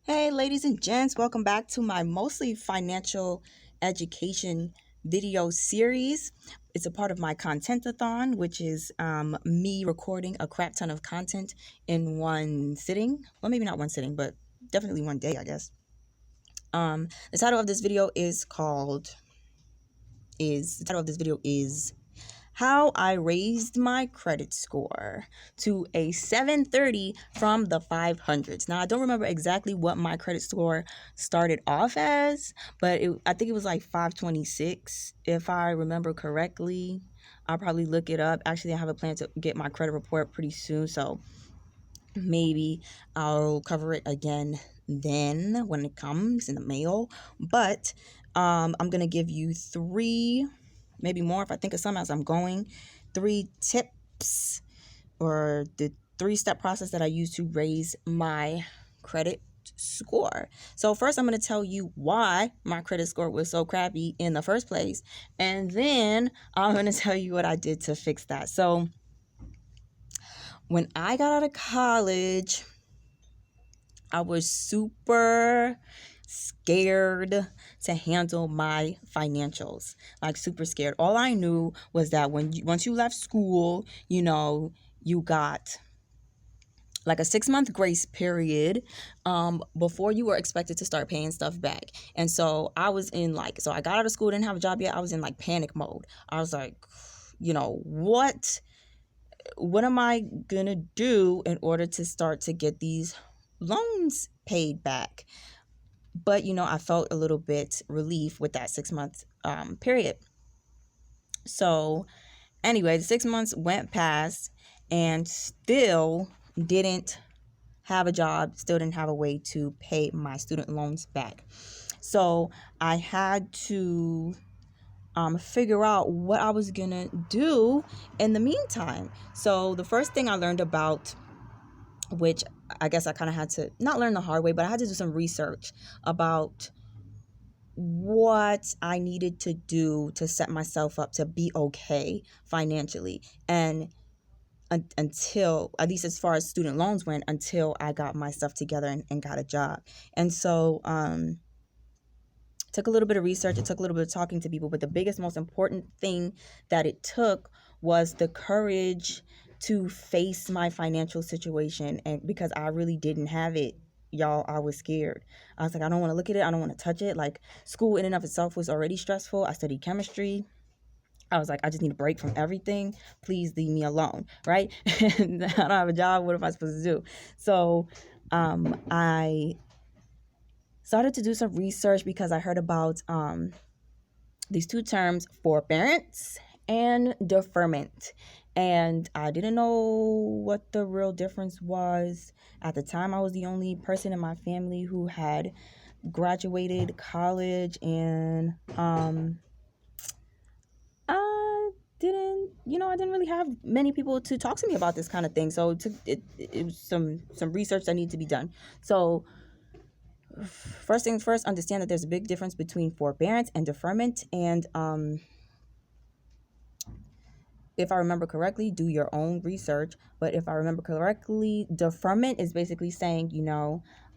Hey, ladies and gents, welcome back to my mostly financial education video series. It's a part of my content-a-thon, which is me recording a crap ton of content in one sitting. Well, maybe not one sitting, but definitely one day, I guess. The title of this video is how I raised my credit score to a 730 from the 500's. Now, I don't remember exactly what my credit score started off as, but I think it was like 526, if I remember correctly. I'll probably look it up. Actually, I have a plan to get my credit report pretty soon, so maybe I'll cover it again then when it comes in the mail. But I'm going to give you three, maybe more if I think of some as I'm going, three tips or the three-step process that I use to raise my credit score. So first I'm going to tell you why my credit score was so crappy in the first place, and then I'm going to tell you what I did to fix that. So when I got out of college, I was super scared to handle my financials, like super scared. All I knew was that once you left school, you got like a 6 month grace period before you were expected to start paying stuff back. And so I was in so I got out of school, didn't have a job yet. I was in like panic mode. I was like, what am I gonna do in order to start to get these loans paid back? But I felt a little bit relief with that 6 month period. So anyway, the 6 months went past and still didn't have a job, still didn't have a way to pay my student loans back. So I had to figure out what I was gonna do in the meantime. So the first thing I learned about, which I guess I kind of had to not learn the hard way, but I had to do some research about what I needed to do to set myself up to be okay financially. And until, at least as far as student loans went, until I got my stuff together and got a job. And so took a little bit of research, it took a little bit of talking to people, but the biggest, most important thing that it took was the courage to face my financial situation. And because I really didn't have it, y'all, I was scared. I was like, I don't want to look at it, I don't want to touch it. Like, school in and of itself was already stressful. I studied chemistry. I was like, I just need a break from everything. Please leave me alone, right? And I don't have a job. What am I supposed to do? So I started to do some research because I heard about these two terms, forbearance and deferment. And I didn't know what the real difference was. At the time, I was the only person in my family who had graduated college, and I didn't really have many people to talk to me about this kind of thing. So it was some research that needed to be done. So first things first, understand that there's a big difference between forbearance and deferment. And if I remember correctly, do your own research. But if I remember correctly, deferment is basically saying,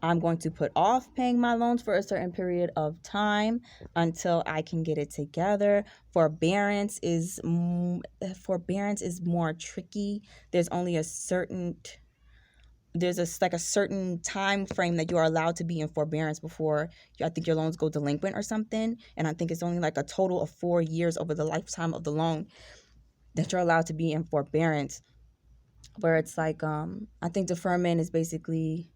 I'm going to put off paying my loans for a certain period of time until I can get it together. Forbearance is more tricky. There's only a certain time frame that you are allowed to be in forbearance before I think your loans go delinquent or something. And I think it's only like a total of 4 years over the lifetime of the loan that you're allowed to be in forbearance, where it's like I think deferment is basically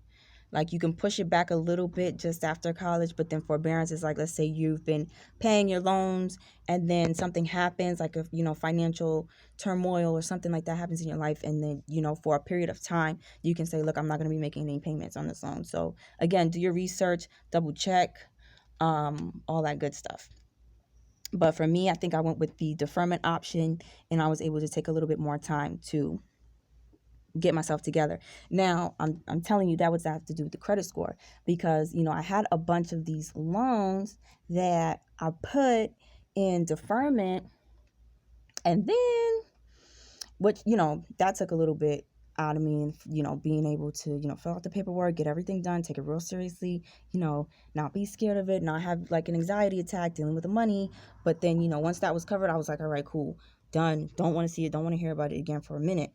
like you can push it back a little bit just after college, but then forbearance is like, let's say you've been paying your loans and then something happens, like a financial turmoil or something like that happens in your life, and then for a period of time you can say, look, I'm not going to be making any payments on this loan. So again, do your research, double check, all that good stuff. But for me, I think I went with the deferment option, and I was able to take a little bit more time to get myself together. Now, I'm telling you that was have to do with the credit score, because I had a bunch of these loans that I put in deferment, and then that took a little bit. out of me, and being able to fill out the paperwork, get everything done, take it real seriously, not be scared of it, not have like an anxiety attack dealing with the money. But then once that was covered, I was like, all right, cool, done. Don't want to see it, don't want to hear about it again for a minute.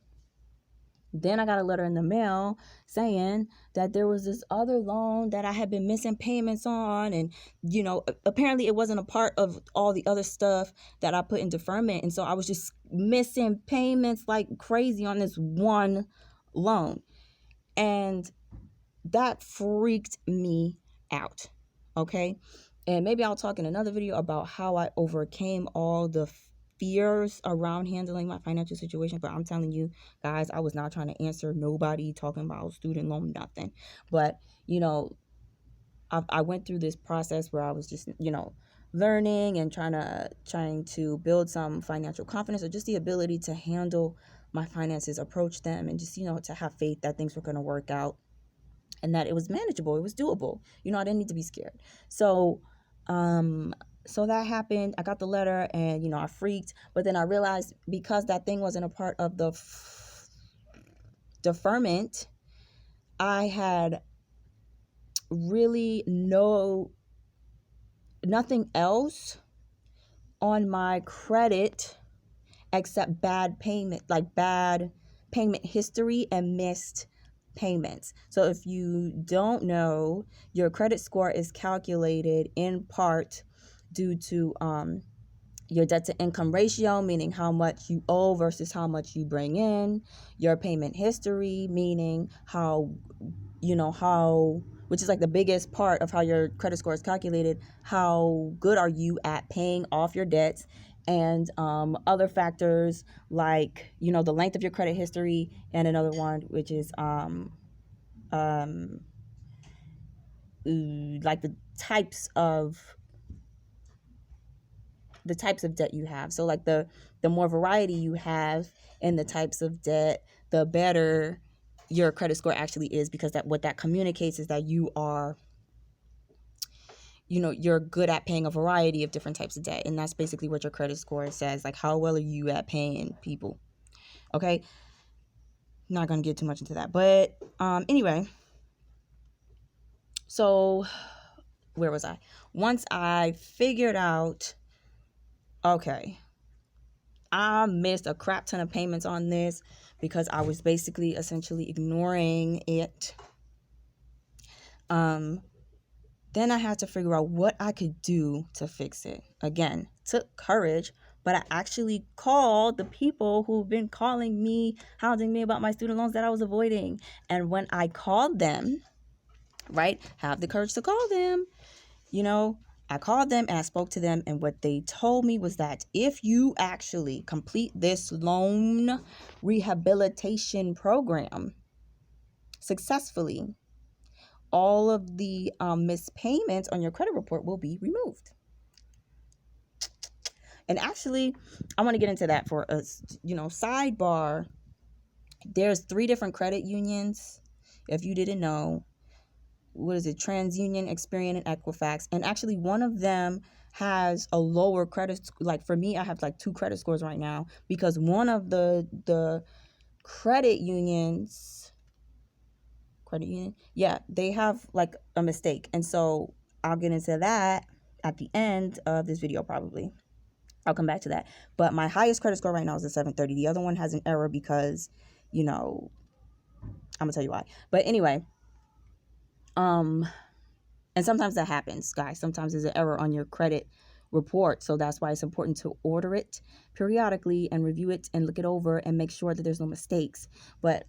Then I got a letter in the mail saying that there was this other loan that I had been missing payments on. And, apparently it wasn't a part of all the other stuff that I put in deferment. And so I was just missing payments like crazy on this one loan. And that freaked me out. Okay. And maybe I'll talk in another video about how I overcame all the fears around handling my financial situation. But I'm telling you guys, I was not trying to answer nobody talking about student loan, nothing. But, I went through this process where I was just, learning and trying to build some financial confidence, or just the ability to handle my finances, approach them, and just, to have faith that things were going to work out and that it was manageable, it was doable. I didn't need to be scared. So that happened. I got the letter and, I freaked. But then I realized, because that thing wasn't a part of the deferment, I had really nothing else on my credit except bad payment history and missed payments. So if you don't know, your credit score is calculated in part due to your debt to income ratio, meaning how much you owe versus how much you bring in. Your payment history, meaning which is like the biggest part of how your credit score is calculated, how good are you at paying off your debts. And other factors like, the length of your credit history, and another one, which is like the types of debt you have. So like the more variety you have in the types of debt, the better your credit score actually is, because what that communicates is that you are, you're good at paying a variety of different types of debt. And that's basically what your credit score says, like how well are you at paying people. Okay, not gonna get too much into that, but anyway, so where was I? Once I figured out, okay, I missed a crap ton of payments on this because I was basically essentially ignoring it. Then I had to figure out what I could do to fix it. Again, took courage, but I actually called the people who've been calling me, hounding me about my student loans that I was avoiding. And when I called them, right, have the courage to call them, I called them and I spoke to them, and what they told me was that if you actually complete this loan rehabilitation program successfully, all of the missed payments on your credit report will be removed. And actually, I want to get into that for a sidebar. There's 3 different credit unions, if you didn't know. What is it? TransUnion, Experian, and Equifax. And actually, one of them has a lower credit. Like for me, I have like 2 credit scores right now because one of the credit unions, yeah, they have like a mistake. And so I'll get into that at the end of this video probably. I'll come back to that. But my highest credit score right now is a 730. The other one has an error because, I'm gonna tell you why. But anyway, and sometimes that happens, guys. Sometimes there's an error on your credit report. So that's why it's important to order it periodically and review it and look it over and make sure that there's no mistakes. But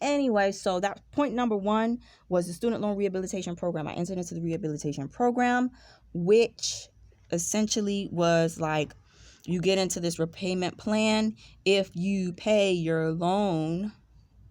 anyway, so that point number 1 was the student loan rehabilitation program. I entered into the rehabilitation program, which essentially was like, you get into this repayment plan if you pay your loan,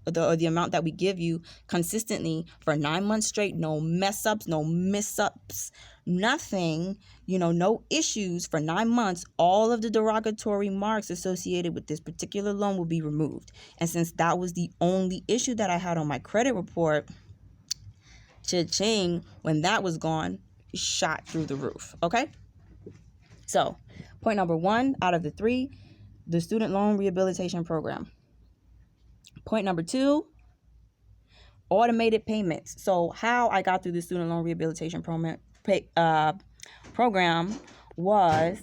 the amount that we give you consistently for 9 months straight, no mess ups, no miss-ups, nothing, no issues for 9 months, all of the derogatory marks associated with this particular loan will be removed. And since that was the only issue that I had on my credit report, cha-ching, when that was gone, shot through the roof. Okay, so point number 1 out of the 3, the student loan rehabilitation program. Point number 2, automated payments. So how I got through the student loan rehabilitation program was,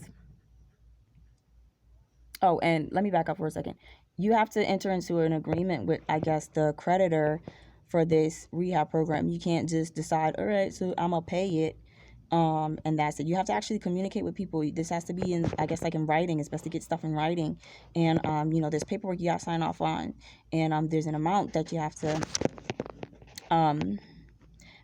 oh, and let me back up for a second. You have to enter into an agreement with, I guess, the creditor for this rehab program. You can't just decide, all right, so I'm gonna pay it, and that's it. You have to actually communicate with people. This has to be in, I guess, like in writing. It's best to get stuff in writing, and there's paperwork you got to sign off on, and there's an amount that you have to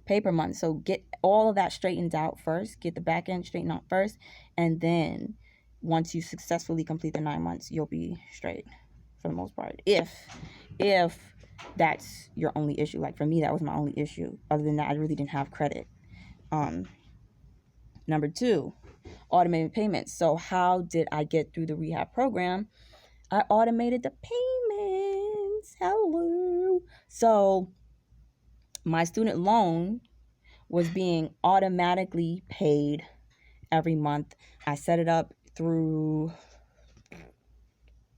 pay per month. So get all of that straightened out first. Get the back end straightened out first, and then once you successfully complete the 9 months, you'll be straight for the most part. If that's your only issue. Like for me, that was my only issue. Other than that, I really didn't have credit. Number 2, automated payments. So how did I get through the rehab program? I automated the payments. Hello. So my student loan was being automatically paid every month. I set it up through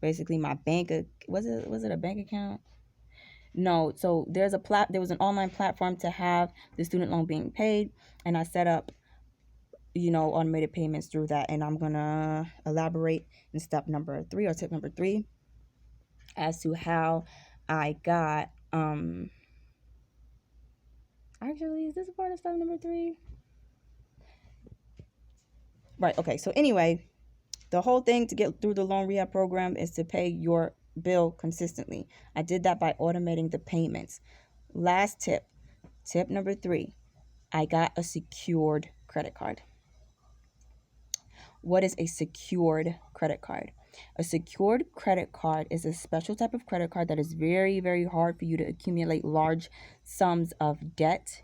basically my bank. Was it a bank account? No. So there was an online platform to have the student loan being paid, and I set up automated payments through that. And I'm gonna elaborate in step number 3, or tip number 3, as to how I got actually, is this a part of step number 3? Right. Okay. So anyway, the whole thing to get through the loan rehab program is to pay your bill consistently. I did that by automating the payments. Last tip number 3, I got a secured credit card. What is a secured credit card? A secured credit card is a special type of credit card that is very, very hard for you to accumulate large sums of debt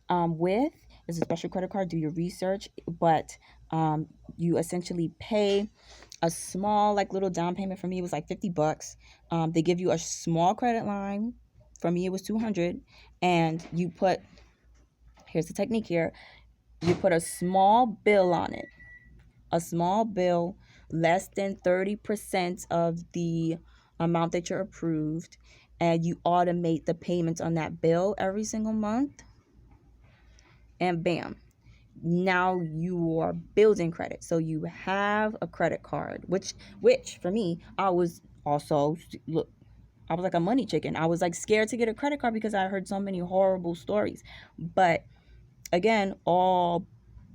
with. It's a special credit card. Do your research, but you essentially pay a small, like, little down payment. For me, it was like $50. They give you a small credit line. For me, it was $200, and you put, here's the technique here, you put a small bill on it, a small bill, less than 30% of the amount that you're approved, and you automate the payments on that bill every single month, and bam, now you are building credit. So you have a credit card, which for me, I was also, look, I was like a money chicken. I was like scared to get a credit card because I heard so many horrible stories. But again, all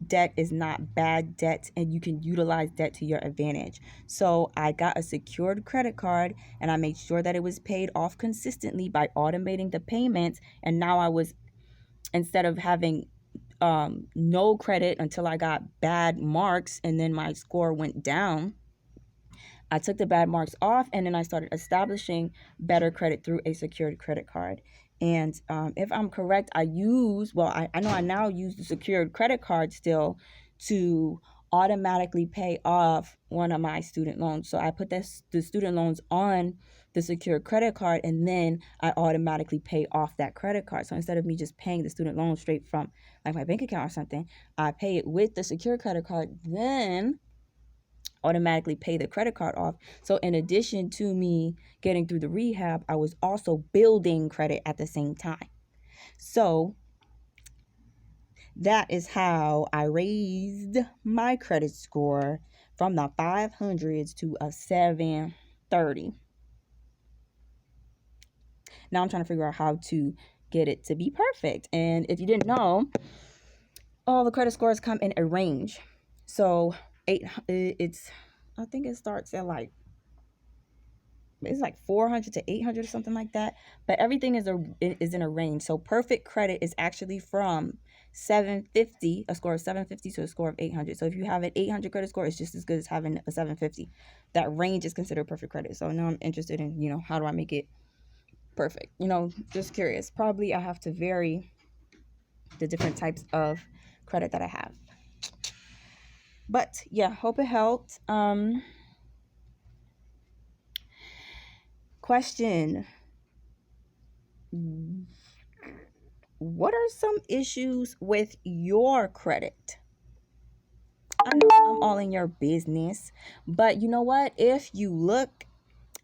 debt is not bad debt, and you can utilize debt to your advantage. So I got a secured credit card, and I made sure that it was paid off consistently by automating the payments. And now I was, instead of having no credit until I got bad marks and then my score went down, I took the bad marks off, and then I started establishing better credit through a secured credit card. And if I'm correct, I know I now use the secured credit card still to automatically pay off one of my student loans. So I put the student loans on the secured credit card, and then I automatically pay off that credit card. So instead of me just paying the student loan straight from like my bank account or something, I pay it with the secured credit card, then automatically pay the credit card off. So in addition to me getting through the rehab, I was also building credit at the same time. So that is how I raised my credit score from the 500s to a 730. Now I'm trying to figure out how to get it to be perfect. And if you didn't know, all the credit scores come in a range. So I think it starts at it's like 400 to 800 or something like that. But everything is in a range. So perfect credit is actually from 750, a score of 750 to a score of 800. So if you have an 800 credit score, it's just as good as having a 750. That range is considered perfect credit. So now I'm interested in, how do I make it perfect? Just curious. Probably I have to vary the different types of credit that I have. But yeah, hope it helped. Question: what are some issues with your credit? I know I'm all in your business, but you know what? If you look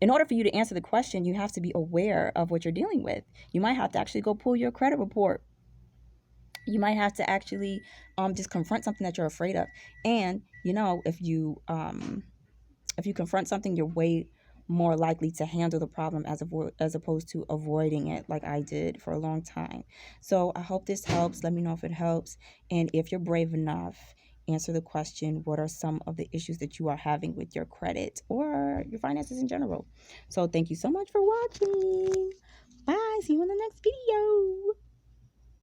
in order for you to answer the question, you have to be aware of what you're dealing with. You might have to actually go pull your credit report. You might have to actually just confront something that you're afraid of. And if you confront something, you're way more likely to handle the problem as opposed to avoiding it like I did for a long time. So I hope this helps. Let me know if it helps. And if you're brave enough, answer the question, what are some of the issues that you are having with your credit or your finances in general? So thank you so much for watching. Bye. See you in the next video.